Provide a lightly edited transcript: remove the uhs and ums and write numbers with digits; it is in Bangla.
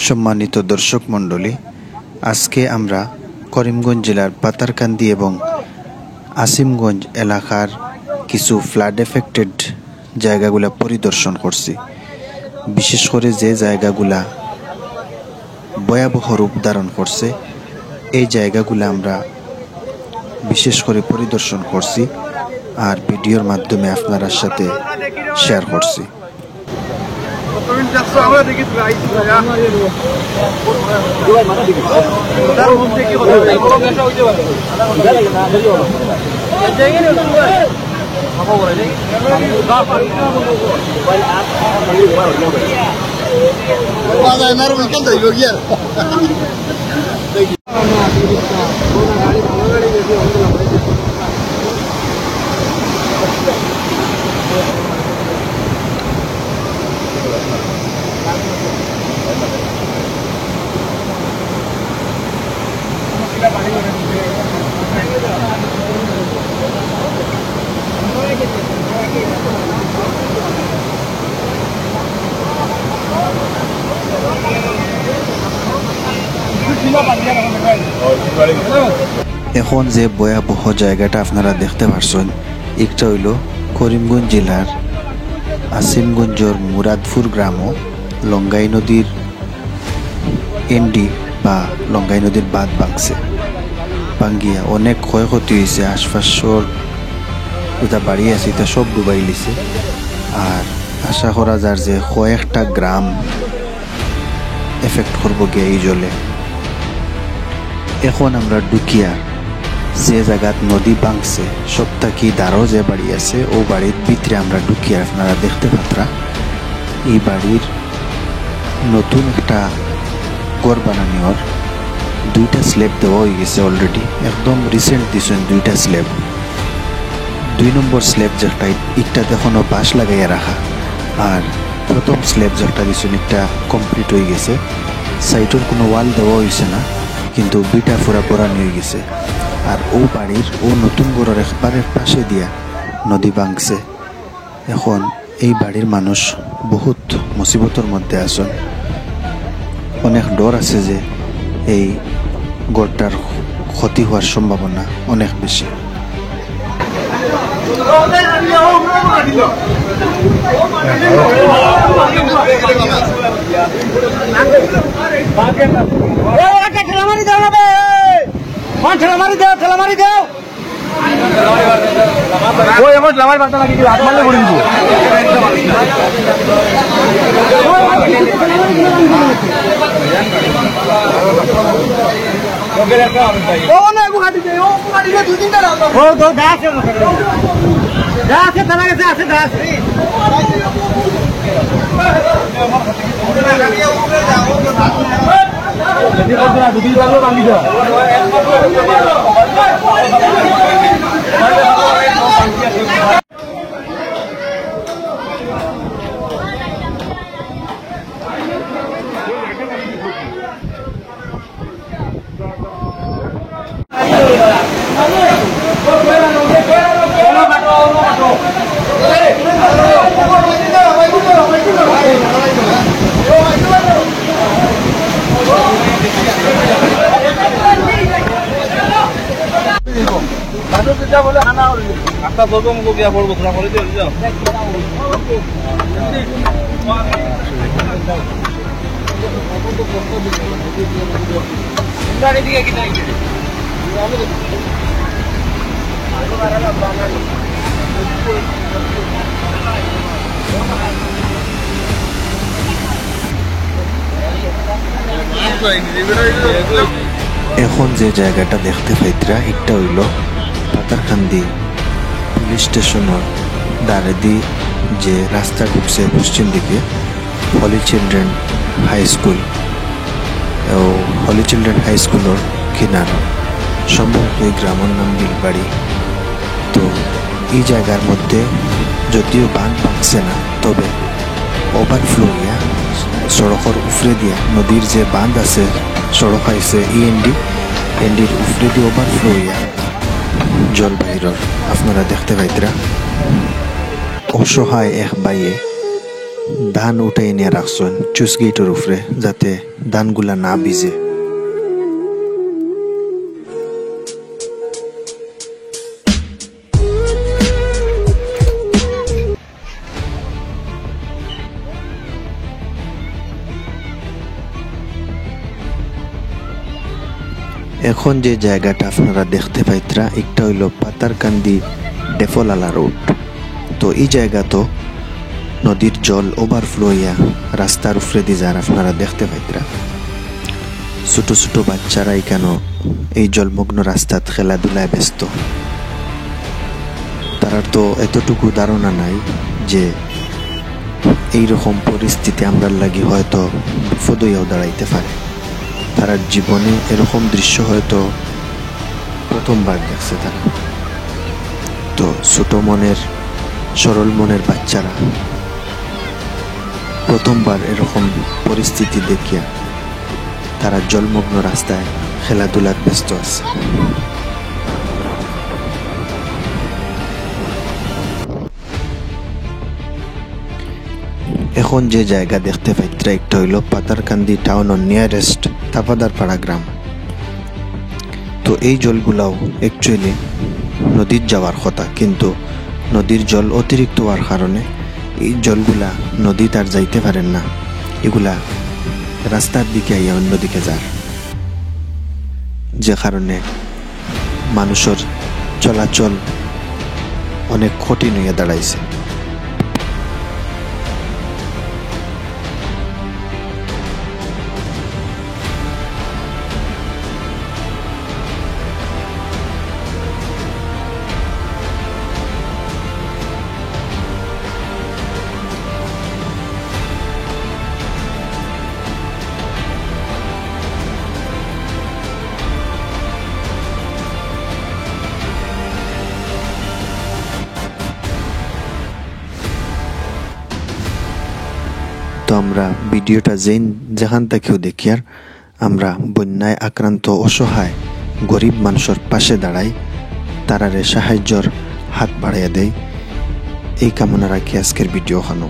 সম্মানিত দর্শক মণ্ডলী, আজকে আমরা করিমগঞ্জ জেলার পাতারকান্দি এবং আসিমগঞ্জ এলাকার কিছু ফ্লাড এফেক্টেড জায়গাগুলা পরিদর্শন করছি। বিশেষ করে যে জায়গাগুলা ভয়াবহ রূপ ধারণ করছে, এই জায়গাগুলো আমরা বিশেষ করে পরিদর্শন করছি আর ভিডিওর মাধ্যমে আপনার সাথে শেয়ার করছি। এখন যে ভয়াবহ জায়গাটা আপনারা দেখতে পাচ্ছেন, একটা হইল করিমগঞ্জ জেলার আসিমগঞ্জের মুরাদপুর গ্রাম লঙ্গাই নদীর এন্ডি বা লঙ্গাই নদীর বাঁধ ভাঙ্গিয়া অনেক ক্ষয়ক্ষতি হয়েছে। আশপাশর যেটা বাড়ি আছে এটা সব ডুবাই লিছে। আর আশা করা যার যে কয়েকটা গ্রাম এফেক্ট করবো গিয়ে এই জলে। এখন আমরা ডুকিয়া যে জায়গাত নদী ভাঙছে সবটাকি দারো যে বাড়ি আছে ও বাড়ির ভিতরে আমরা ডুকিয়া আপনারা দেখতে পাত্রা। এই বাড়ির নতুন একটা ঘর বানানোর দুইটা স্ল্যাব দেওয়া হয়ে গেছে অলরেডি, একদম রিসেন্ট দিয়েছেন দুইটা স্ল্যাব। 2 নম্বর স্ল্যাব যেটা ইটটা এখনো বাঁশ লাগাইয়া রাখা, আর প্রথম স্ল্যাব যেটা দিয়েছেন একটা কমপ্লিট হয়ে গেছে। সাইডের কোনো ওয়াল দেওয়া হয়েছে না, কিন্তু বিটা ফুরা পরানো হয়ে গেছে। আর ও বাড়ির ও নতুন ঘরের একবারের পাশে দিয়া নদী ভাঙছে। এখন এই বাড়ির মানুষ বহুত মুসিবতের মধ্যে আছেন। অনেক ডর আছে যে এই ঘরটার ক্ষতি হওয়ার সম্ভাবনা অনেক বেশি। এখন যে জায়গাটা দেখতে পাইতরা একটা হইল পাতারকান্দি পুলিশ স্টেশনের দাঁড়েদি যে রাস্তা ঢুকছে পশ্চিম দিকে হলি চিলড্রেন হাই স্কুল। হলি চিলড্রেন হাই স্কুলের কিনার সম্ভবত এই গ্রামের নাম বিলবাড়ি। তো এই জায়গার মধ্যে যদিও বাঁধ ভাঙছে না, তবে ওভারফ্লো ইয়া সড়কের উপরে দিয়া নদীর যে বাঁধ আছে সড়ক আইছে এন্ডির উপরে দিয়ে ওভারফ্লো ইয়া জল বাহিরর আপনারা দেখতে পাইতরা। অসহায় এক বাইয়ে ধান উঠাই নিয়ে রাখছেন চুস গেটের উপরে যাতে ধানগুলা না ভিজে। এখন যে জায়গাটা আপনারা দেখতে পাইতরা একটা হইল পাতারকান্দি ডেফলালা রোড। তো এই জায়গা তো নদীর জল ওভারফ্লো হইয়া রাস্তার উপরে দিয়ে যার আপনারা দেখতে পাইতরা। ছোট ছোট বাচ্চারা এখানে এই জলমগ্ন রাস্তাত খেলাধুলায় ব্যস্ত। তারার তো এতটুকু ধারণা নাই যে এইরকম পরিস্থিতি আমরা লাগি হয়তো বিপদ হইয়াও দাঁড়াইতে পারে। তারার জীবনে এরকম দৃশ্য হয়তো প্রথমবার দেখছে তারা। তো ছোট মনের সরল মনের বাচ্চারা প্রথমবার এরকম পরিস্থিতি দেখিয়া তারা জলমগ্ন রাস্তায় খেলাধুলার ব্যস্ত আছে। এখন যে জায়গা দেখতে পাইত্রা একটা হইল পাতারকান্দি টাউনের নিয়ারেস্ট তাপাদারপাড়া গ্রাম। তো এই জলগুলাও অ্যাকচুয়ালি নদীর যাওয়ার কথা, কিন্তু নদীর জল অতিরিক্ত হওয়ার কারণে এই জলগুলা নদী তার যাইতে পারেন না, এগুলা রাস্তার দিকে আইয়া অন্যদিকে যার, যে কারণে মানুষের চলাচল অনেক কঠিন হইয়া দাঁড়াইছে। তো আমরা ভিডিওটা যেখান থেকেও দেখি আর আমরা বন্যায় আক্রান্ত অসহায় গরিব মানুষের পাশে দাঁড়াই, তারারে সাহায্যর হাত বাড়াইয়া দেয়, এই কামনা রাখি আজকের ভিডিও খানো।